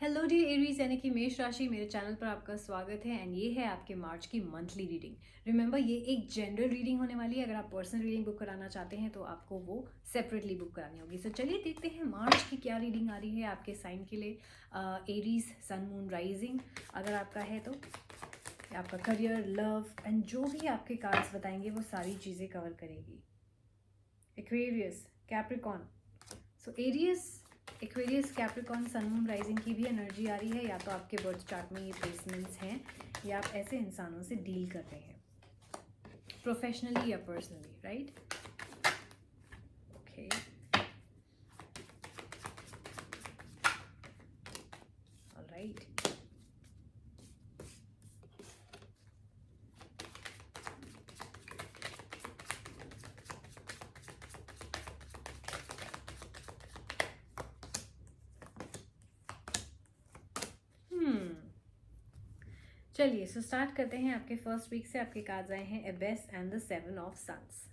Hello D Aries यानी कि मेष राशि मेरे चैनल पर आपका स्वागत है एंड ये है आपके मार्च की मंथली रीडिंग। रिमेंबर ये एक जनरल रीडिंग होने वाली है। अगर आप पर्सनल रीडिंग बुक कराना चाहते हैं तो आपको वो सेपरेटली बुक करानी होगी। सो चलिए देखते हैं मार्च की क्या रीडिंग आ रही है आपके साइन के लिए। एरीज सन मून राइजिंग अगर आपका है तो आपका करियर, लव एंड जो भी आपके कार्ड्स बताएंगे वो सारी चीज़ें कवर करेगी। Aquarius, Capricorn. So Aries, Aquarius, Capricorn, sun moon rising की भी एनर्जी आ रही है। या तो आपके बर्थ चार्ट में ये प्लेसमेंट्स हैं या आप ऐसे इंसानों से डील कर रहे हैं प्रोफेशनली या पर्सनली, राइट? Okay, alright. चलिए सो स्टार्ट करते हैं। आपके फर्स्ट वीक से आपके कार्ड्स आए हैं aces and the seven of suns.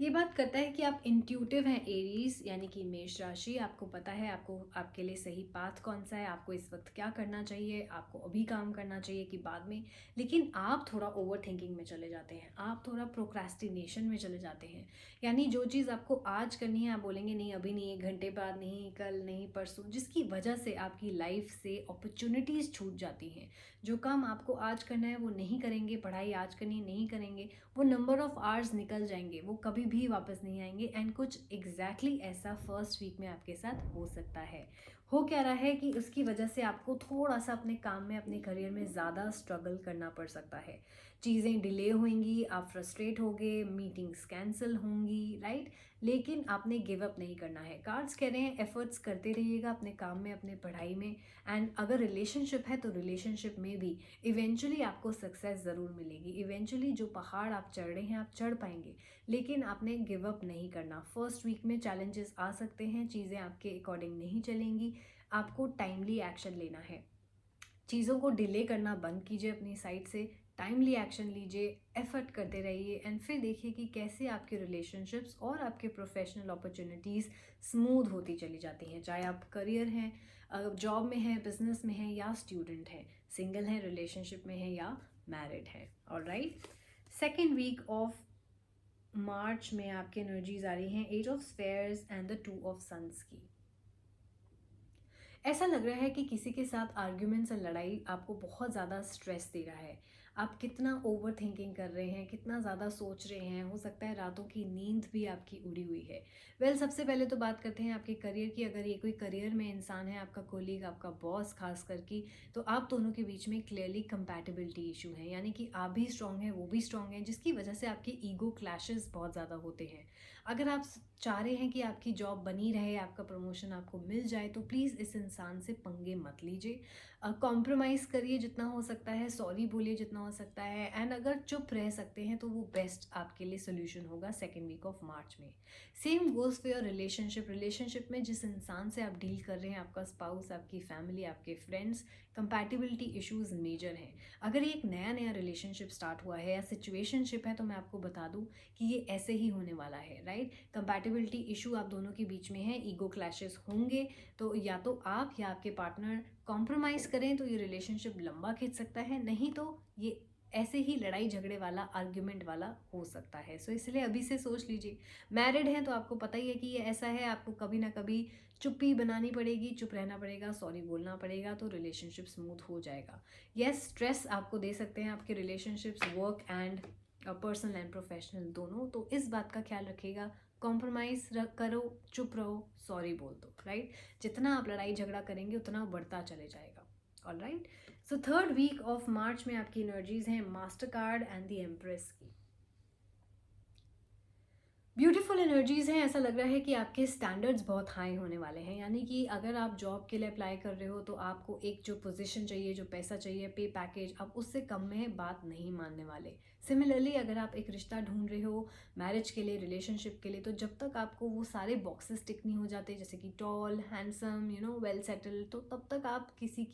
ये बात करता है कि आप इंट्यूटिव हैं एरीज यानी कि मेष राशि। आपको पता है आपको आपके लिए सही पाथ कौन सा है, आपको इस वक्त क्या करना चाहिए, आपको अभी काम करना चाहिए कि बाद में। लेकिन आप थोड़ा ओवर थिंकिंग में चले जाते हैं, आप थोड़ा प्रोक्रेस्टिनेशन में चले जाते हैं। यानी जो चीज़ आपको आज करनी है आप बोलेंगे नहीं अभी नहीं, 1 घंटे बाद नहीं, कल नहीं, परसों, जिसकी वजह से आपकी लाइफ से अपॉर्चुनिटीज़ छूट जाती हैं। जो काम आपको आज करना है वो नहीं करेंगे, पढ़ाई आज करनी नहीं करेंगे, वो नंबर ऑफ आवर्स निकल जाएंगे, वो कभी भी वापस नहीं आएंगे। एंड कुछ एग्जैक्टली ऐसा फर्स्ट वीक में आपके साथ हो सकता है। हो क्या रहा है कि उसकी वजह से आपको थोड़ा सा अपने काम में, अपने करियर में ज़्यादा स्ट्रगल करना पड़ सकता है। चीज़ें डिले होंगी, आप फ्रस्ट्रेट होंगे, मीटिंग्स कैंसिल होंगी, राइट? लेकिन आपने गिव अप नहीं करना है। कार्ड्स कह रहे हैं एफर्ट्स करते रहिएगा अपने काम में, अपने पढ़ाई में। एंड अगर रिलेशनशिप है तो रिलेशनशिप में भी इवेंचुअली आपको सक्सेस ज़रूर मिलेगी। इवेंचुअली जो पहाड़ आप चढ़ रहे हैं आप चढ़ पाएंगे। लेकिन आपने गिव अप नहीं करना। फर्स्ट वीक में चैलेंजेस आ सकते हैं, चीज़ें आपके अकॉर्डिंग नहीं चलेंगी, आपको टाइमली एक्शन लेना है। चीज़ों को डिले करना बंद कीजिए अपनी साइड से, टाइमली एक्शन लीजिए, एफर्ट करते रहिए एंड फिर देखिए कि कैसे आपके रिलेशनशिप्स और आपके प्रोफेशनल अपॉर्चुनिटीज़ स्मूथ होती चली जाती हैं। चाहे आप करियर हैं, जॉब में हैं, बिजनेस में हैं या स्टूडेंट हैं, सिंगल हैं, रिलेशनशिप में हैं या मैरिड हैं। Alright, second week of March में आपकी एनर्जीज आ रही हैं eight of spheres and the two of suns की। ऐसा लग रहा है कि किसी के साथ आर्ग्यूमेंट्स और लड़ाई आपको बहुत ज़्यादा स्ट्रेस दे रहा है। आप कितना ओवर थिंकिंग कर रहे हैं, कितना ज़्यादा सोच रहे हैं, हो सकता है रातों की नींद भी आपकी उड़ी हुई है। सबसे पहले तो बात करते हैं आपके करियर की। अगर ये कोई करियर में इंसान है, आपका कोलीग, आपका बॉस खास करके, तो आप दोनों के बीच में क्लियरली कंपैटिबिलिटी इशू है। यानी कि आप भी स्ट्रांग हैं, वो भी स्ट्रांग है, जिसकी वजह से आपके ईगो क्लैशेस बहुत ज़्यादा होते हैं। अगर आप चाह रहे हैं कि आपकी जॉब बनी रहे, आपका प्रमोशन आपको मिल जाए, तो प्लीज़ इस इंसान से पंगे मत लीजिए। कॉम्प्रोमाइज़ करिए जितना हो सकता है, सॉरी बोलिए जितना हो सकता है। एंड अगर चुप रह सकते हैं तो वो बेस्ट आपके लिए सोल्यूशन होगा सेकेंड वीक ऑफ मार्च में। Same goes for your relationship में जिस इंसान से आप डील कर रहे हैं, आपका स्पाउस, आपकी फैमिली, आपके फ्रेंड्स, कंपैटिबिलिटी इश्यूज मेजर हैं। अगर ये एक नया नया रिलेशनशिप स्टार्ट हुआ है या सिचुएशनशिप है तो मैं आपको बता दूं कि ये ऐसे ही होने वाला है, राइट? कंपैटिबिलिटी इशू आप दोनों के बीच में है, ईगो क्लैशेस होंगे। तो या तो आप या आपके पार्टनर कॉम्प्रोमाइज़ करें तो ये रिलेशनशिप लंबा खींच सकता है, नहीं तो ये ऐसे ही लड़ाई झगड़े वाला, आर्ग्यूमेंट वाला हो सकता है। सो इसलिए अभी से सोच लीजिए। मैरिड हैं तो आपको पता ही है कि ये ऐसा है, आपको कभी ना कभी चुप्पी बनानी पड़ेगी, चुप रहना पड़ेगा, सॉरी बोलना पड़ेगा, तो रिलेशनशिप स्मूथ हो जाएगा। यस, स्ट्रेस आपको दे सकते हैं आपके relationships, work and personal and professional दोनों। तो इस बात का ख्याल रखिएगा, कॉम्प्रोमाइज़ करो, चुप रहो, सॉरी बोल दो, राइट? जितना आप लड़ाई झगड़ा करेंगे उतना बढ़ता चले जाएगा। Alright, so third week of March में आपकी एनर्जीज हैं master card and the empress की। ब्यूटीफुल एनर्जीज हैं। ऐसा लग रहा है कि आपके स्टैंडर्ड्स बहुत हाई होने वाले हैं। यानी कि अगर आप जॉब के लिए अप्लाई कर रहे हो तो आपको एक जो पोजीशन चाहिए, जो पैसा चाहिए, पे पैकेज, आप उससे कम में बात नहीं मानने वाले। सिमिलरली अगर आप एक रिश्ता ढूंढ रहे हो मैरिज के लिए, रिलेशनशिप के लिए, तो जब तक आपको वो सारे बॉक्सेस टिक नहीं हो जाते, जैसे कि टॉल, हैंडसम, वेल सेटल्ड, तो तब तक आप किसी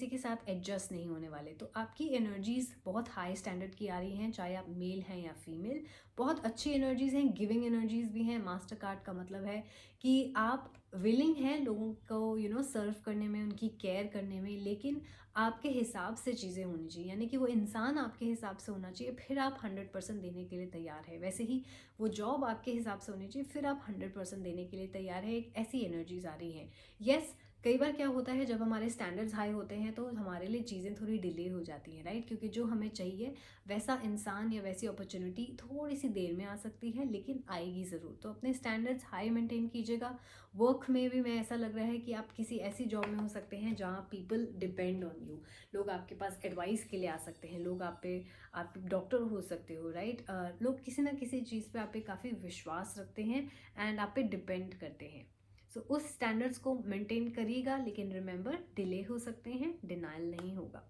के साथ एडजस्ट नहीं होने वाले। तो आपकी एनर्जीज बहुत हाई स्टैंडर्ड की आ रही हैं, चाहे आप मेल हैं या फीमेल। बहुत अच्छी एनर्जीज हैं, गिविंग एनर्जीज भी हैं। मास्टर कार्ड का मतलब है कि आप विलिंग हैं लोगों को सर्व करने में, उनकी केयर करने में, लेकिन आपके हिसाब से चीज़ें होनी चाहिए, यानी कि वो इंसान आपके हिसाब से होना चाहिए, फिर आप 100% देने के लिए तैयार है। वैसे ही वो जॉब आपके हिसाब से होनी चाहिए, फिर आप 100% देने के लिए तैयार है। एक ऐसी एनर्जीज आ रही हैं। यस, कई बार क्या होता है, जब हमारे स्टैंडर्ड्स हाई होते हैं तो हमारे लिए चीज़ें थोड़ी डिले हो जाती हैं, राइट? क्योंकि जो हमें चाहिए वैसा इंसान या वैसी अपॉर्चुनिटी थोड़ी सी देर में आ सकती है, लेकिन आएगी ज़रूर। तो अपने स्टैंडर्ड्स हाई मेंटेन कीजिएगा। वर्क में भी मैं ऐसा लग रहा है कि आप किसी ऐसी जॉब में हो सकते हैं जहाँ पीपल डिपेंड ऑन यू। लोग आपके पास एडवाइस के लिए आ सकते हैं, लोग आप डॉक्टर हो सकते हो, राइट? लोग किसी ना किसी चीज़ पे आप पे काफ़ी विश्वास रखते हैं एंड आप पे डिपेंड करते हैं। सो उस स्टैंडर्ड्स को मेंटेन करिएगा, लेकिन रिमेंबर डिले हो सकते हैं, डिनाइल नहीं होगा।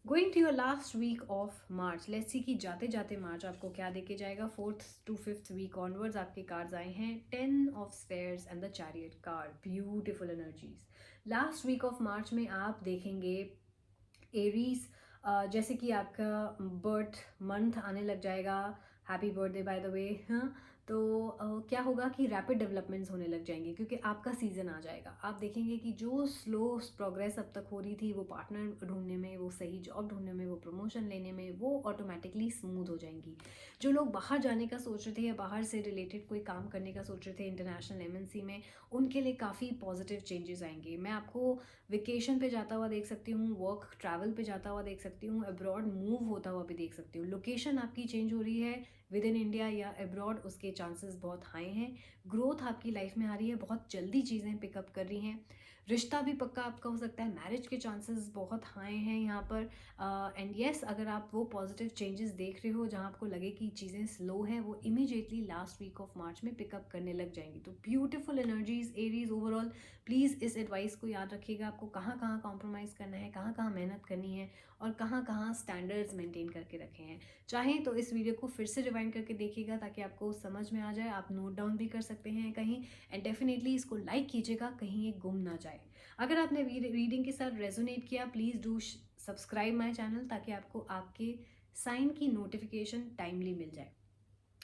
Going to your last week of March, let's see कि जाते जाते मार्च आपको क्या देके जाएगा। 4th to 5th week onwards आपके कार्ड्स आए हैं 10 of spheres and the chariot card, beautiful energies. Last week of March में आप देखेंगे एरीज, जैसे कि आपका बर्थ मंथ आने लग जाएगा। Happy birthday by the way. हाँ, तो क्या होगा कि रैपिड डेवलपमेंट्स होने लग जाएंगे, क्योंकि आपका सीज़न आ जाएगा। आप देखेंगे कि जो स्लो प्रोग्रेस अब तक हो रही थी, वो पार्टनर ढूंढने में, वो सही जॉब ढूंढने में, वो प्रमोशन लेने में, वो ऑटोमेटिकली स्मूथ हो जाएंगी। जो लोग बाहर जाने का सोच रहे थे या बाहर से रिलेटेड कोई काम करने का सोच रहे थे इंटरनेशनल एमएनसी में, उनके लिए काफ़ी पॉजिटिव चेंजेस आएंगे। मैं आपको वेकेशन पे जाता हुआ देख सकती हूँ, वर्क ट्रैवल पे जाता हुआ देख सकती हूँ, अब्रॉड मूव होता हुआ भी देख सकती हूँ। लोकेशन आपकी चेंज हो रही है विद इन इंडिया या अब्रॉड, उसके चांसेस बहुत हाई हैं। ग्रोथ आपकी लाइफ में आ रही है, बहुत जल्दी चीज़ें पिकअप कर रही हैं। रिश्ता भी पक्का आपका हो सकता है, मैरिज के चांसेस बहुत हाई हैं यहाँ पर। एंड येस, अगर आप वो पॉजिटिव चेंजेस देख रहे हो जहाँ आपको लगे कि चीज़ें स्लो हैं, वो immediately last week of March में पिकअप करने लग जाएंगी। तो beautiful energies Aries overall. Please इस एडवाइस को याद रखिएगा, आपको कहाँ कहाँ कॉम्प्रोमाइज़ करना है, कहाँ कहाँ मेहनत करनी है, और कहाँ कहाँ स्टैंडर्ड्स मेंटेन करके रखे हैं। चाहें तो इस वीडियो को फिर से रिवाइंड करके देखिएगा, ताकि आपको समझ में आ जाए। आप नोट डाउन भी कर सकते हैं कहीं, एंड डेफिनेटली इसको लाइक कीजिएगा, कहीं ये गुम ना जाए। अगर आपने रीडिंग के साथ रेजोनेट किया, please do subscribe my channel, ताकि आपको आपके साइन की नोटिफिकेशन टाइमली मिल जाए।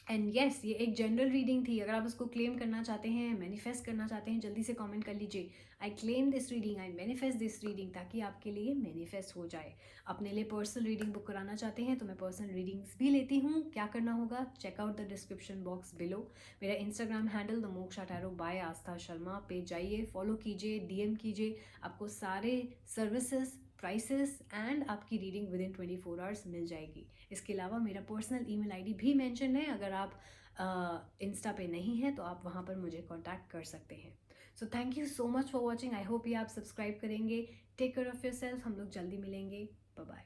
एंड येस, ये एक जनरल रीडिंग थी। अगर आप उसको क्लेम करना चाहते हैं, मैनिफेस्ट करना चाहते हैं, जल्दी से कमेंट कर लीजिए, I claim this reading, I manifest this reading, ताकि आपके लिए मैनिफेस्ट हो जाए। अपने लिए पर्सनल रीडिंग बुक कराना चाहते हैं तो मैं पर्सनल रीडिंग्स भी लेती हूँ। क्या करना होगा, check out the description box below. मेरा Instagram handle the Moksha tarot by Aastha Sharma पे जाइए, फॉलो कीजिए, डीएम कीजिए। आपको सारे सर्विसेज, प्राइसेस एंड आपकी रीडिंग विद इन 24 आवर्स मिल जाएगी। इसके अलावा मेरा पर्सनल ईमेल आईडी भी मेंशन है। अगर आप इंस्टा पे नहीं हैं तो आप वहाँ पर मुझे कांटेक्ट कर सकते हैं। So thank you so much for watching. I hope ये आप सब्सक्राइब करेंगे। Take care of yourself. हम लोग जल्दी मिलेंगे। Bye bye.